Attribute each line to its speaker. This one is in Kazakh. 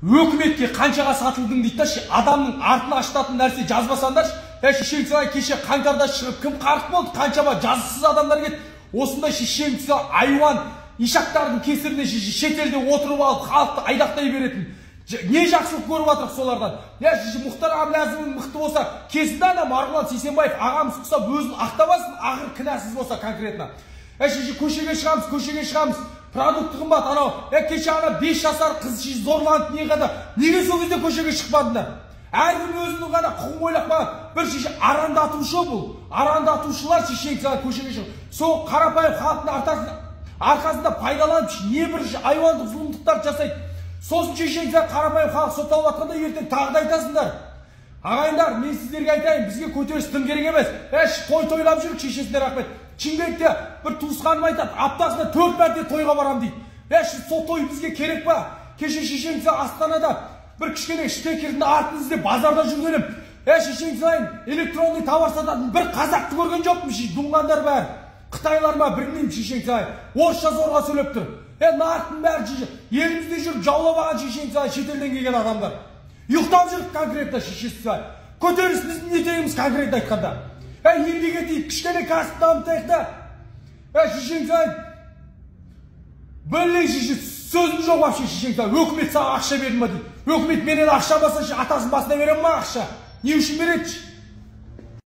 Speaker 1: Өкіметке қаншаға сатылдың дейді да, адамның артына ашытатын нәрсе жазбасаңдар, шешенсіз кеше қаңтарда шығып, кім қарық болды, қаншама жазықсыз адамдар кетті. Осындай шешенсіз айуан ишақтардың кесіріне шетелде отырып алып, халықты айдақтай беретін. Не жақсылық көріп жатырық солардан. Мұхтар Әблязов мықты болса, кесінде ана Марғұлан Сейсенбаев ағамыз құсап өзін ақтамасын, ақыр кінәсіз болса конкретно. Көшеге шығамыз, продукты қымбат, анау, кеше ана 5 жасар қыз зорланып не қада. Неге сол кезде көшеге шықпадыңдар? Әркім өзінің ғана құқын ойлап қойған. Бір шеше арандатушы бұл. Арандатушылар шешенсіз көшеге шығып. Сол қарапайым халықтың арқасында пайдаланып, не бір айуандық зұлымдықтар жасайды. Сосын шешенсіз қарапайым халық сотталып жатқанда ертең тағы да айтасыңдар. Ағайындар, мен сіздерге айтайын, бізге көтеріс тым керек емес. Тойлап жүрік, шешесіне рахмет. Шымкентте бір туысқаным айтады, аптасына 4 мәрте тойға барам дейді. Сол той бізге керек па? Кеше шешенсіз Астанада бір кішкене штекердің артын іздеп базарда жүргенім. Шешенсіз электронный товар сататын бір қазақты көрген жоқпын, думғандар бәрі. Қытайлар ма білмеймін шешенсіз. Орысша зорға сөйлеп тұр. Нартың бәрі елімізде жүріп жаулап алған шешенсіз шетелден келген адамдар. Ұйықтап жүріп конкретно шешесіз. Көтеріс біздің етегіміз конкретно айтқанда. Еңбек етейік, кішкене кәсіп дамытайық та. Шешенсіз. Білің сөзім жоқ вообще шешенсіз. Өкімет саған ақша берді ма дейді. Өкімет менен ақша баса, атасын басына берем ма ақша? Не үшін береді?